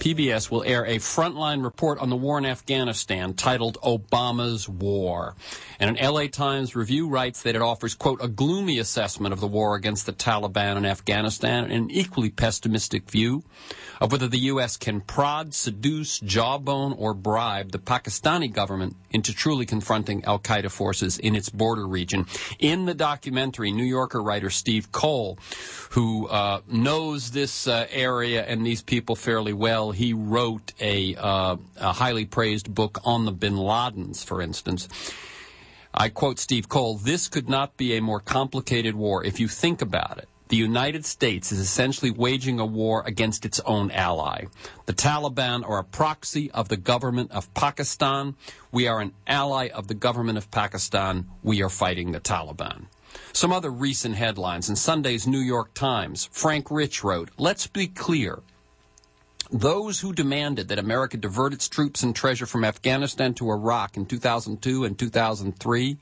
PBS will air a frontline report on the war in Afghanistan titled Obama's War. And an LA Times review writes that it offers, quote, a gloomy assessment of the war against the Taliban in Afghanistan and an equally pessimistic view of whether the U.S. can prod, seduce, jawbone, or bribe the Pakistani government into truly confronting al-Qaeda forces in its border region. In the documentary, New Yorker writer Steve Cole, who knows this area and these people fairly well, he wrote a highly praised book on the bin Ladens, for instance. I quote Steve Cole, "This could not be a more complicated war if you think about it. The United States is essentially waging a war against its own ally. The Taliban are a proxy of the government of Pakistan. We are an ally of the government of Pakistan. We are fighting the Taliban." Some other recent headlines. In Sunday's New York Times, Frank Rich wrote, "Let's be clear. Those who demanded that America divert its troops and treasure from Afghanistan to Iraq in 2002 and 2003,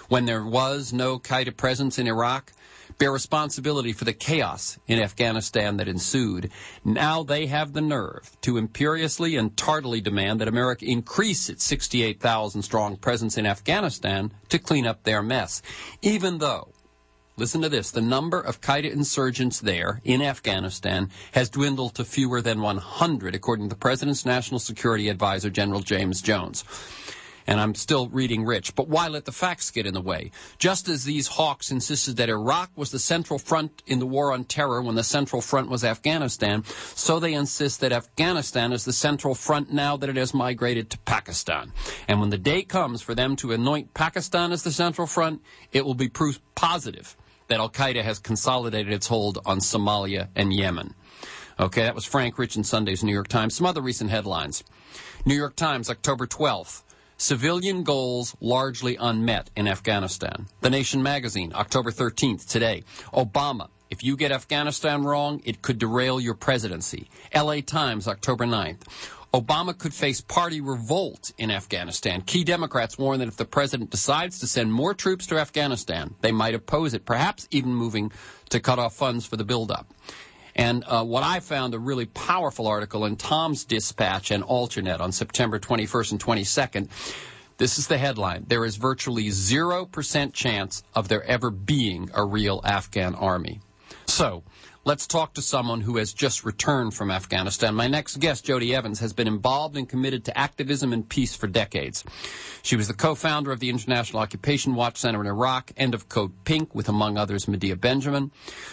when there was no Qaeda presence in Iraq, bear responsibility for the chaos in Afghanistan that ensued. Now they have the nerve to imperiously and tardily demand that America increase its 68,000-strong presence in Afghanistan to clean up their mess, even though, listen to this, the number of Qaeda insurgents there in Afghanistan has dwindled to fewer than 100, according to the President's National Security Advisor, General James Jones." And I'm still reading Rich. But why let the facts get in the way? Just as these hawks insisted that Iraq was the central front in the war on terror when the central front was Afghanistan, so they insist that Afghanistan is the central front now that it has migrated to Pakistan. And when the day comes for them to anoint Pakistan as the central front, it will be proof positive that al-Qaeda has consolidated its hold on Somalia and Yemen. Okay, that was Frank Rich in Sunday's New York Times. Some other recent headlines. New York Times, October 12th. Civilian goals largely unmet in Afghanistan. The Nation magazine, October 13th, today. Obama, if you get Afghanistan wrong, it could derail your presidency. LA Times, October 9th. Obama could face party revolt in Afghanistan. Key Democrats warn that if the president decides to send more troops to Afghanistan, they might oppose it, perhaps even moving to cut off funds for the buildup. And what I found a really powerful article in Tom's Dispatch and Alternet on September 21st and 22nd. This is the headline. There is virtually 0% chance of there ever being a real Afghan army. So, let's talk to someone who has just returned from Afghanistan. My next guest, JODIE Evans, has been involved and committed to activism and peace for decades. She was the co-founder of the International Occupation Watch Center in Iraq and of Code Pink, with, among others, Medea Benjamin.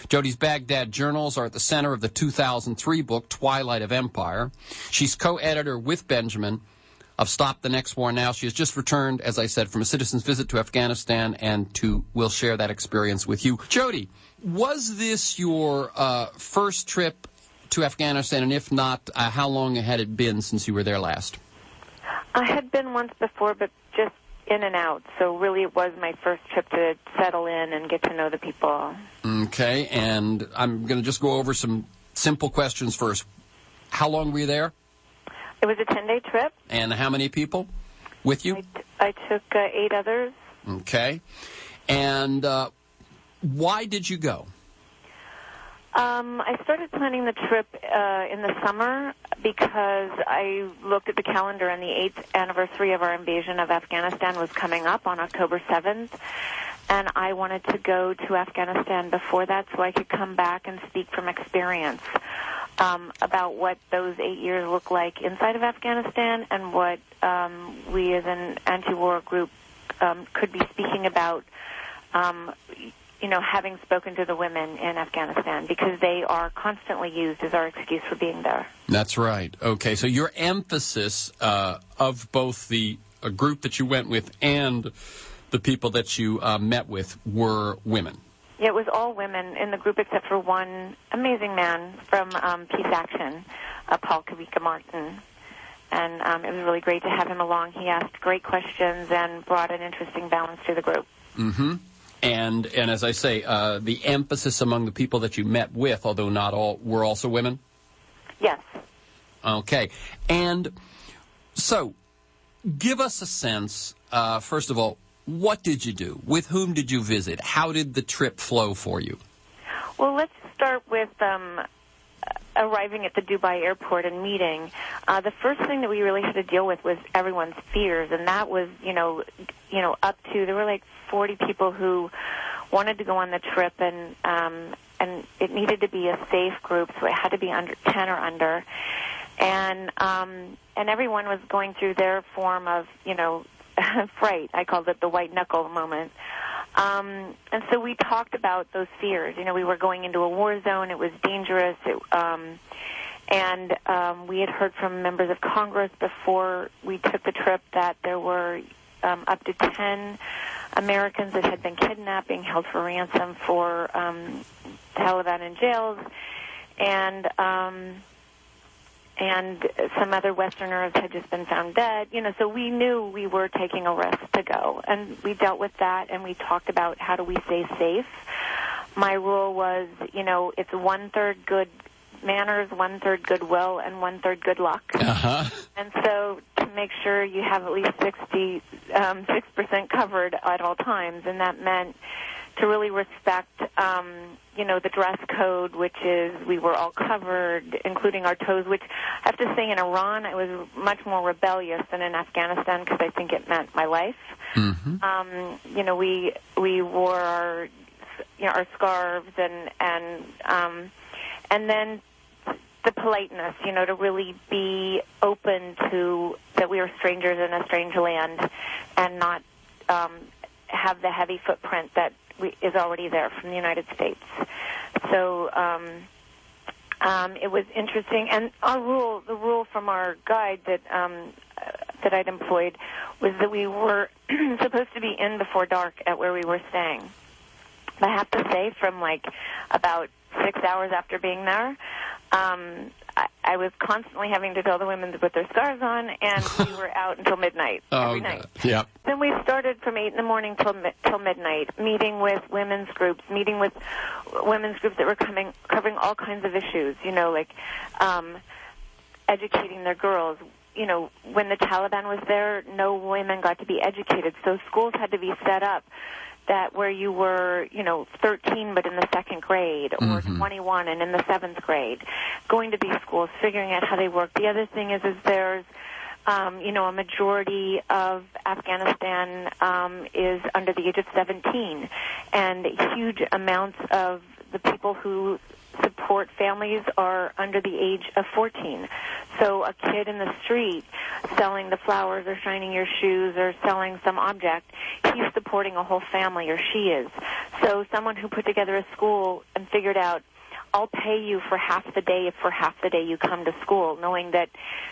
JODIE's Baghdad journals are at the center of the 2003 book, Twilight of Empire. She's co-editor with Benjamin of Stop the Next War Now. She has just returned, as I said, from a citizen's visit to Afghanistan, and will share that experience with you. JODIE, was this your first trip to Afghanistan, and if not, how long had it been since you were there last? I had been once before, but just in and out. So really it was my first trip to settle in and get to know the people. Okay, and I'm going to just go over some simple questions first. How long were you there? It was a 10-day trip. And how many people with you? I took 8 others. Okay. And why did you go? I started planning the trip in the summer because I looked at the calendar and the 8th anniversary of our invasion of Afghanistan was coming up on October 7th. And I wanted to go to Afghanistan before that so I could come back and speak from experience about what those 8 years look like inside of Afghanistan and what we as an anti-war group could be speaking about, having spoken to the women in Afghanistan, because they are constantly used as our excuse for being there. That's right. Okay, so your emphasis of both the group that you went with and the people that you met with were women. Yeah, it was all women in the group except for one amazing man from Peace Action, Paul Kavika Martin. And it was really great to have him along. He asked great questions and brought an interesting balance to the group. Mm-hmm. And as I say, the emphasis among the people that you met with, although not all, were also women? Yes. Okay. And so, give us a sense, first of all, what did you do? With whom did you visit? How did the trip flow for you? Well, let's start with arriving at the Dubai airport and meeting, the first thing that we really had to deal with was everyone's fears, and that was, up to, there were like 40 people who wanted to go on the trip, and it needed to be a safe group, so it had to be under 10 or under, and everyone was going through their form of, fright. I called it the white knuckle moment. And so we talked about those fears. We were going into a war zone. It was dangerous. And we had heard from members of Congress before we took the trip that there were up to 10 Americans that had been kidnapped, being held for ransom for Taliban in jails. And some other Westerners had just been found dead. So we knew we were taking a risk to go. And we dealt with that, and we talked about how do we stay safe. My rule was, it's 1/3 good manners, 1/3 goodwill, and 1/3 good luck. Uh-huh. And so to make sure you have at least 6% covered at all times, and that meant to really respect, the dress code, which is we were all covered, including our toes, which I have to say in Iran I was much more rebellious than in Afghanistan because I think it meant my life. Mm-hmm. We wore our scarves and then the politeness, to really be open to that we are strangers in a strange land and not have the heavy footprint that is already there from the United States. So it was interesting. And the rule from our guide that I'd employed was that we were supposed to be in before dark at where we were staying. I have to say, from about 6 hours after being there, I was constantly having to tell the women to put their scarves on, and we were out until midnight every night. Yep. Then we started from 8 in the morning till midnight, meeting with women's groups that were covering all kinds of issues, educating their girls. When the Taliban was there, no women got to be educated, so schools had to be set up that where you were, 13 but in the second grade, or Mm-hmm. 21 and in the seventh grade, going to these schools, figuring out how they work. The other thing is there's, a majority of Afghanistan is under the age of 17, and huge amounts of the people who support families are under the age of 14. So a kid in the street selling the flowers or shining your shoes or selling some object, he's supporting a whole family, or she is. So someone who put together a school and figured out, I'll pay you for half the day if for half the day you come to school, knowing that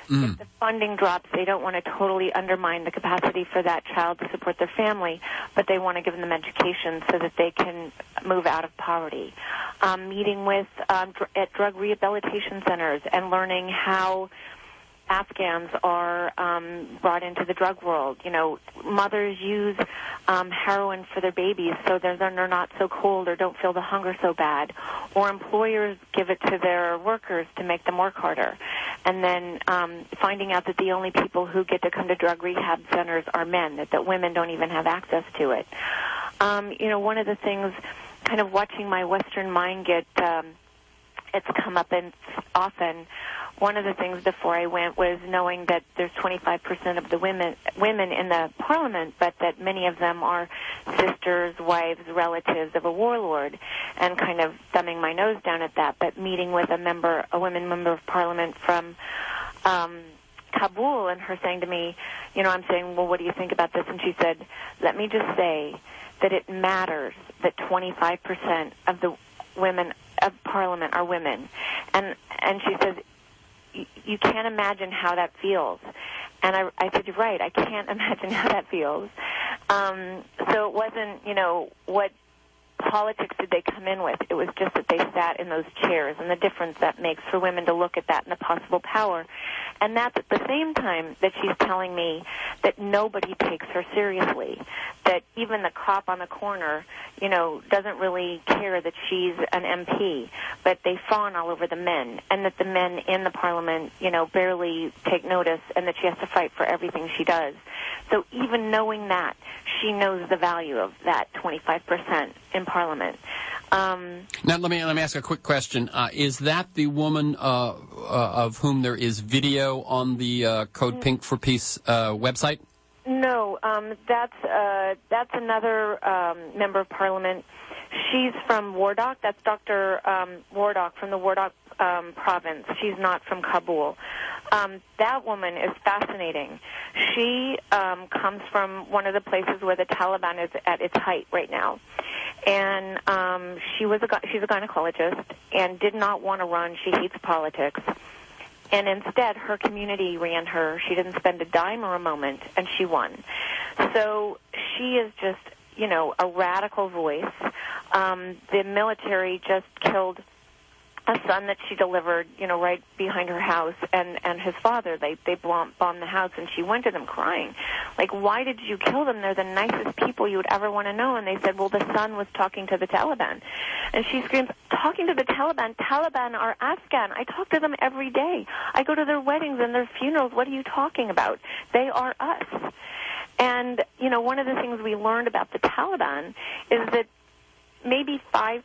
if the funding drops, they don't want to totally undermine the capacity for that child to support their family, but they want to give them education so that they can move out of poverty. Meeting with at drug rehabilitation centers and learning how Afghans are brought into the drug world. Mothers use heroin for their babies so they're not so cold or don't feel the hunger so bad. Or employers give it to their workers to make them work harder. And then finding out that the only people who get to come to drug rehab centers are men, that women don't even have access to it. One of the things, kind of watching my Western mind get, it's come up in often. One of the things before I went was knowing that there's 25% of the women in the parliament, but that many of them are sisters, wives, relatives of a warlord, and kind of thumbing my nose down at that. But meeting with a women member of parliament from Kabul, and her saying to me, I'm saying, well, what do you think about this? And she said, let me just say that it matters that 25% of the women of parliament are women. And she says, you can't imagine how that feels. And I said, you're right, I can't imagine how that feels. So it wasn't, what politics did they come in with. It was just that they sat in those chairs and the difference that makes for women to look at that and the possible power. And that's at the same time that she's telling me that nobody takes her seriously, that even the cop on the corner, doesn't really care that she's an MP, but they fawn all over the men, and that the men in the parliament, barely take notice, and that she has to fight for everything she does. So even knowing that, she knows the value of that 25% in parliament. Now, let me ask a quick question. Is that the woman of whom there is video on the Code Pink for Peace website? No, that's another member of Parliament. She's from Wardak. That's Dr. Wardak from the Wardak province. She's not from Kabul. That woman is fascinating. She comes from one of the places where the Taliban is at its height right now. And she's a gynecologist and did not want to run. She hates politics. And instead, her community ran her. She didn't spend a dime or a moment, and she won. So she is just, a radical voice. The military just killed a son that she delivered, right behind her house, and his father. They bombed the house, and she went to them crying. Like, why did you kill them? They're the nicest people you would ever want to know. And they said, well, the son was talking to the Taliban. And she screams, talking to the Taliban? Taliban are Afghan. I talk to them every day. I go to their weddings and their funerals. What are you talking about? They are us. And, one of the things we learned about the Taliban is that maybe 5%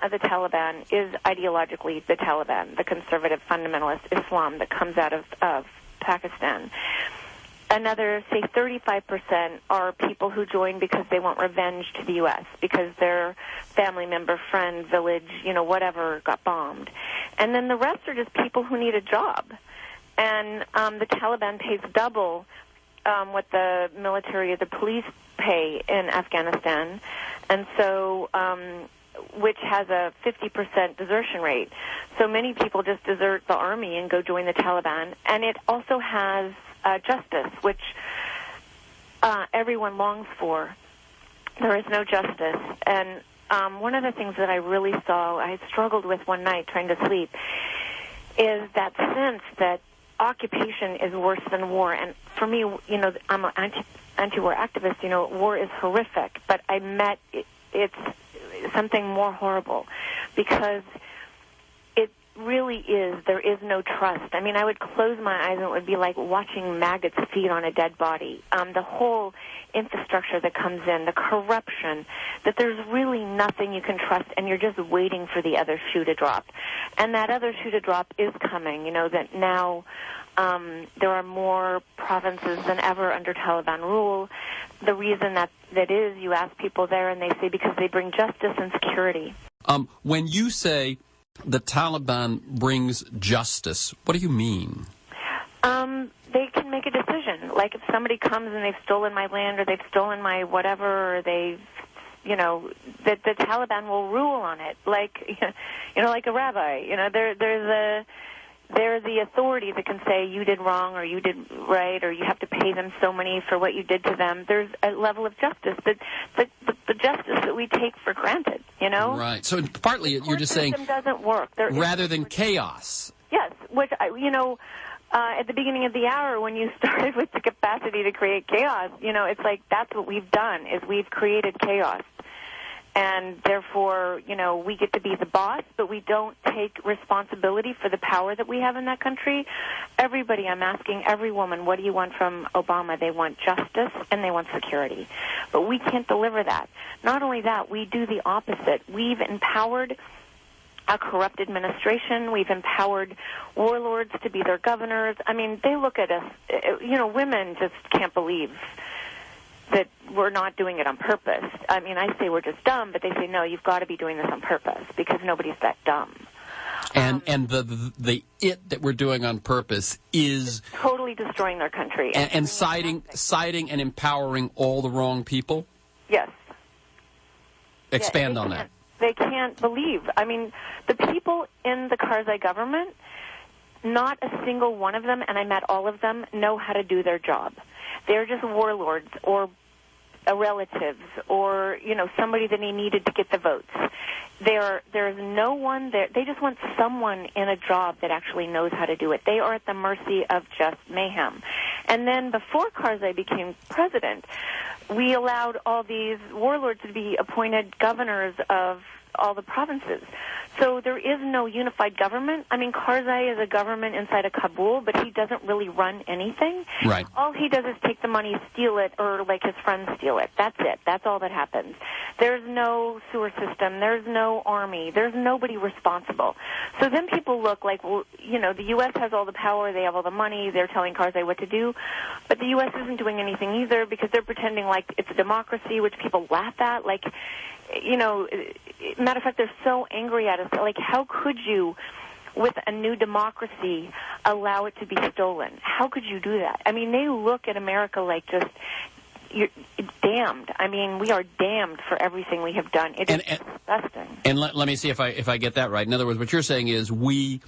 of the Taliban is ideologically the Taliban, the conservative fundamentalist Islam that comes out of Pakistan. Another, say, 35% are people who join because they want revenge to the U.S., because their family member, friend, village, whatever, got bombed. And then the rest are just people who need a job. And the Taliban pays double what the military or the police pay in Afghanistan, and so which has a 50% desertion rate. So many people just desert the army and go join the Taliban. And it also has justice, which everyone longs for. There is no justice. And one of the things that I really saw, I struggled with one night trying to sleep, is that sense that occupation is worse than war. And for me, I'm an anti-war activist. War is horrific, but I met it's something more horrible, because it really is. There is no trust. I mean, I would close my eyes and it would be like watching maggots feed on a dead body. The whole infrastructure that comes in, the corruption, that there's really nothing you can trust, and you're just waiting for the other shoe to drop. And that other shoe to drop is coming, that now there are more provinces than ever under Taliban rule. The reason that is, you ask people there, and they say because they bring justice and security. When you say the Taliban brings justice, what do you mean? They can make a decision. Like if somebody comes and they've stolen my land, or they've stolen my whatever, or they've, the Taliban will rule on it. Like, like a rabbi. They're the authority that can say you did wrong or you did right, or you have to pay them so many for what you did to them. There's a level of justice, the justice that we take for granted, Right. So partly you're just saying doesn't work. Rather than chaos. Yes, which at the beginning of the hour when you started with the capacity to create chaos, it's like that's what we've done, is we've created chaos. And therefore, we get to be the boss, but we don't take responsibility for the power that we have in that country. Everybody, I'm asking every woman, what do you want from Obama? They want justice and they want security. But we can't deliver that. Not only that, we do the opposite. We've empowered a corrupt administration. We've empowered warlords to be their governors. I mean, they look at us, women just can't believe that we're not doing it on purpose. I mean, I say we're just dumb, but they say, no, you've got to be doing this on purpose, because nobody's that dumb. And the it that we're doing on purpose is totally destroying their country. And citing and empowering all the wrong people? Yes. Expand on that. They can't believe. I mean, the people in the Karzai government, not a single one of them, and I met all of them, know how to do their job. They're just warlords or relatives or, somebody that he needed to get the votes. There's no one there. They just want someone in a job that actually knows how to do it. They are at the mercy of just mayhem. And then before Karzai became president, we allowed all these warlords to be appointed governors of all the provinces. So there is no unified government. I mean, Karzai is a government inside of Kabul, but he doesn't really run anything. Right. All he does is take the money, steal it, or like his friends steal it. That's it. That's all that happens. There's no sewer system. There's no army. There's nobody responsible. So then people look like, well, you know, the U.S. has all the power. They have all the money. They're telling Karzai what to do. But the U.S. isn't doing anything either because they're pretending like it's a democracy, which people laugh at. Like, you know, matter of fact, they're so angry at us. Like, how could you, with a new democracy, allow it to be stolen? How could you do that? I mean, they look at America like just, you're damned. I mean, we are damned for everything we have done. It is disgusting. And let me see if I get that right. In other words, what you're saying is we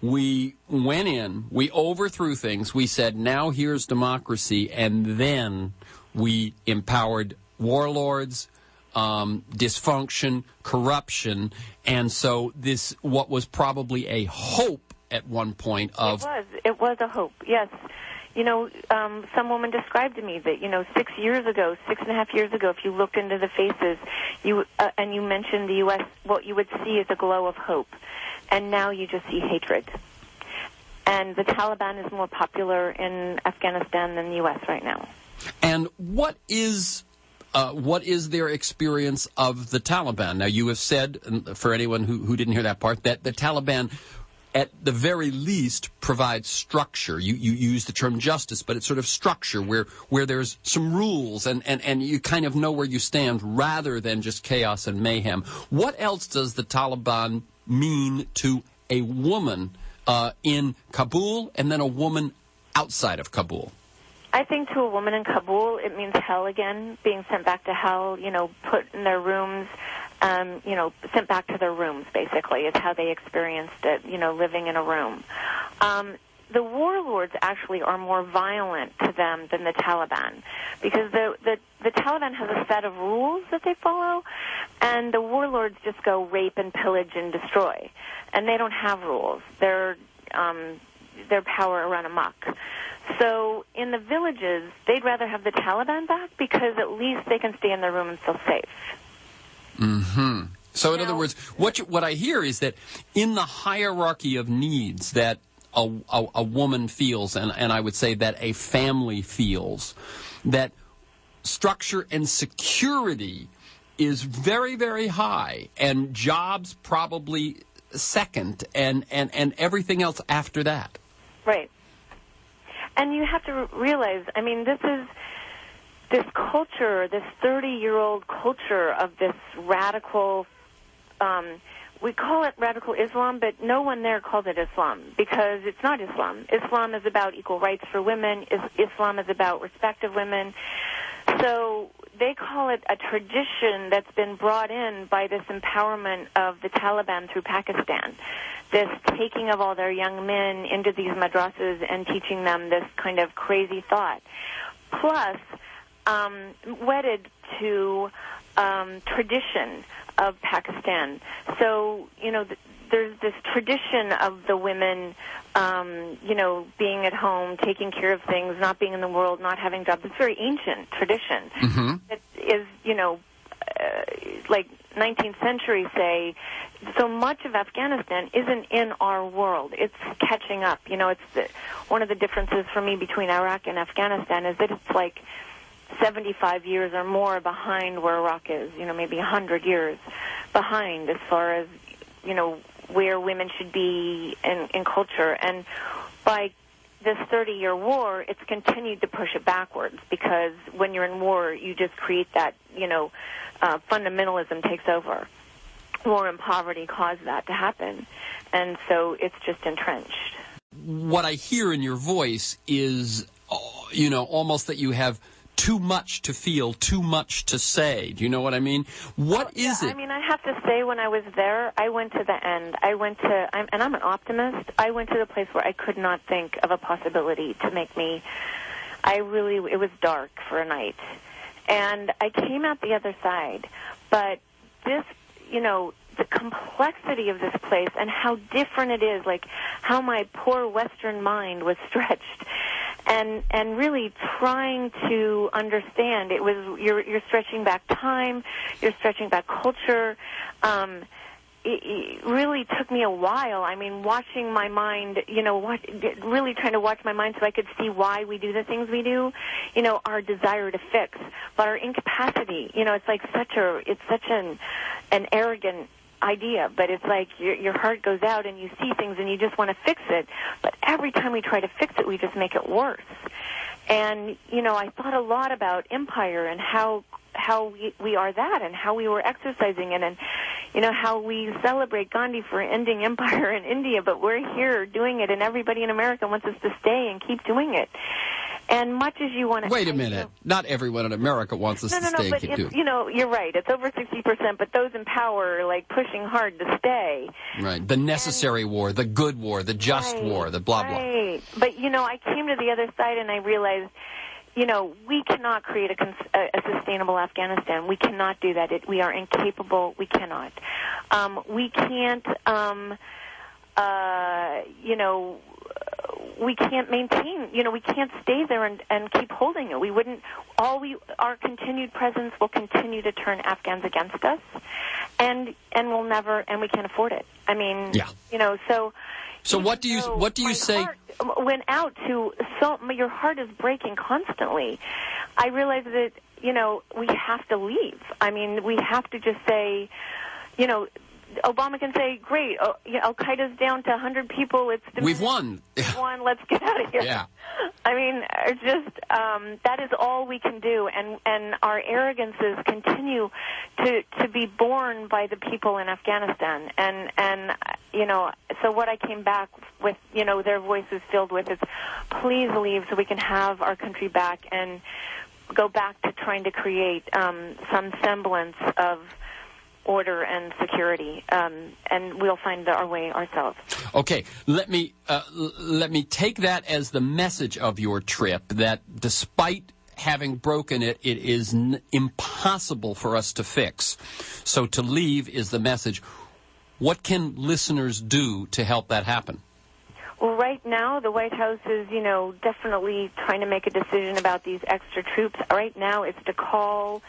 went in, we overthrew things, we said, now here's democracy, and then we empowered warlords, dysfunction, corruption, and so this, what was probably a hope at one point of... It was a hope, yes. You know, some woman described to me that, you know, 6 years ago, 6.5 years ago, if you looked into the faces and you mentioned the U.S., what you would see is a glow of hope. And now you just see hatred. And the Taliban is more popular in Afghanistan than the U.S. right now. And what is their experience of the Taliban? Now, you have said, for anyone who didn't hear that part, that the Taliban, at the very least, provides structure. You use the term justice, but it's sort of structure where there's some rules and you kind of know where you stand rather than just chaos and mayhem. What else does the Taliban mean to a woman in Kabul and then a woman outside of Kabul? I think to a woman in Kabul, it means hell again, being sent back to hell, you know, put in their rooms, you know, sent back to their rooms, basically, is how they experienced it, you know, living in a room. The warlords actually are more violent to them than the Taliban, because the Taliban has a set of rules that they follow, and the warlords just go rape and pillage and destroy, and they don't have rules. Their power run amok. So in the villages, they'd rather have the Taliban back because at least they can stay in their room and feel safe. Mm-hmm. So in other words, what I hear is that in the hierarchy of needs that a woman feels, and I would say that a family feels, that structure and security is very, very high, and jobs probably second, and everything else after that. Right. And you have to realize, I mean, this culture, this 30-year-old culture of this radical, we call it radical Islam, but no one there calls it Islam because it's not Islam. Islam is about equal rights for women. Islam is about respect of women. So they call it a tradition that's been brought in by this empowerment of the Taliban through Pakistan, this taking of all their young men into these madrasas and teaching them this kind of crazy thought, plus wedded to tradition of Pakistan. So, you know, there's this tradition of the women, you know, being at home, taking care of things, not being in the world, not having jobs. It's very ancient tradition. Mm-hmm. It is, you know, like 19th century, say, so much of Afghanistan isn't in our world. It's catching up. You know, it's one of the differences for me between Iraq and Afghanistan is that it's like 75 years or more behind where Iraq is, you know, maybe 100 years behind as far as, you know, where women should be in culture. And by this 30-year war, it's continued to push it backwards because when you're in war, you just create that, you know, fundamentalism takes over. War and poverty cause that to happen. And so it's just entrenched. What I hear in your voice is, you know, almost that you have too much to feel, too much to say. Do you know what I mean? What is it? I mean, I have to say, when I was there, I went to the end. And I'm an optimist. I went to the place where I could not think of a possibility to make me, it was dark for a night. And I came out the other side. But this, you know, the complexity of this place and how different it is, like how my poor Western mind was stretched. And really trying to understand, it was you're stretching back time, you're stretching back culture, it really took me a while. I mean, watching my mind, really trying to watch my mind so I could see why we do the things we do, our desire to fix, but our incapacity, it's like such an arrogant idea, but it's like your heart goes out and you see things and you just want to fix it, but every time we try to fix it, we just make it worse. And, I thought a lot about empire and how we are that and how we were exercising it and, how we celebrate Gandhi for ending empire in India, but we're here doing it and everybody in America wants us to stay and keep doing it. And much as you want to... Wait a minute. Not everyone in America wants us to stay and keep doing it. You're right. It's over 60%, but those in power are, pushing hard to stay. Right. The necessary war, the good war, the just war, the blah, blah. Right. But, I came to the other side and I realized, we cannot create a sustainable Afghanistan. We cannot do that. We are incapable. We cannot. We can't, we can't maintain, we can't stay there and keep holding it. Our continued presence will continue to turn Afghans against us, and we can't afford it. I mean, yeah. So what do you say? Heart went out to your heart is breaking constantly. I realized that, we have to leave. I mean, we have to just say, Obama can say, great, Al-Qaeda's down to 100 people. We've won. We've won. Let's get out of here. Yeah. I mean, it's just, that is all we can do. And our arrogances continue to be borne by the people in Afghanistan. And so what I came back with, their voices filled with is, please leave so we can have our country back and go back to trying to create some semblance of order and security, and we'll find our way ourselves. Okay, let me take that as the message of your trip, that despite having broken it, it is impossible for us to fix. So to leave is the message. What can listeners do to help that happen? Well, right now, the White House is, definitely trying to make a decision about these extra troops. Right now, it's to call,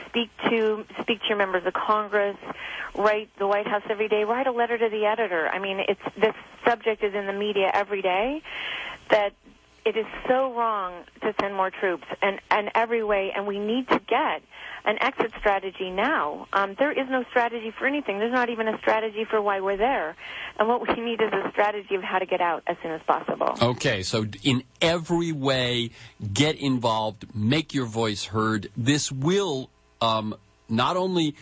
speak to your members of Congress, write the White House every day, write a letter to the editor. I mean, this subject is in the media every day, that it is so wrong to send more troops and every way, and we need to get an exit strategy now. There is no strategy for anything. There's not even a strategy for why we're there. And what we need is a strategy of how to get out as soon as possible. Okay, so in every way, get involved, make your voice heard. This will not only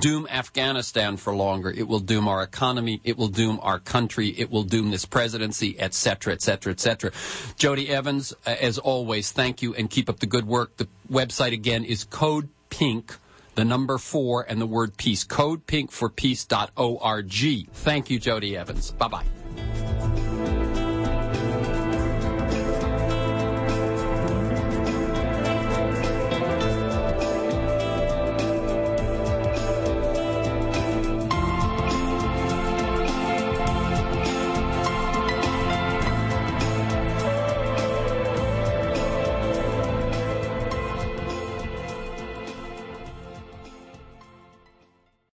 doom Afghanistan for longer, it will doom our economy, it will doom our country, it will doom this presidency, et cetera, et cetera, et cetera. JODIE Evans, as always, thank you and keep up the good work. The website again is Code Pink, the number 4 and the word peace. CodePinkforpeace.org. Thank you, JODIE Evans. Bye-bye.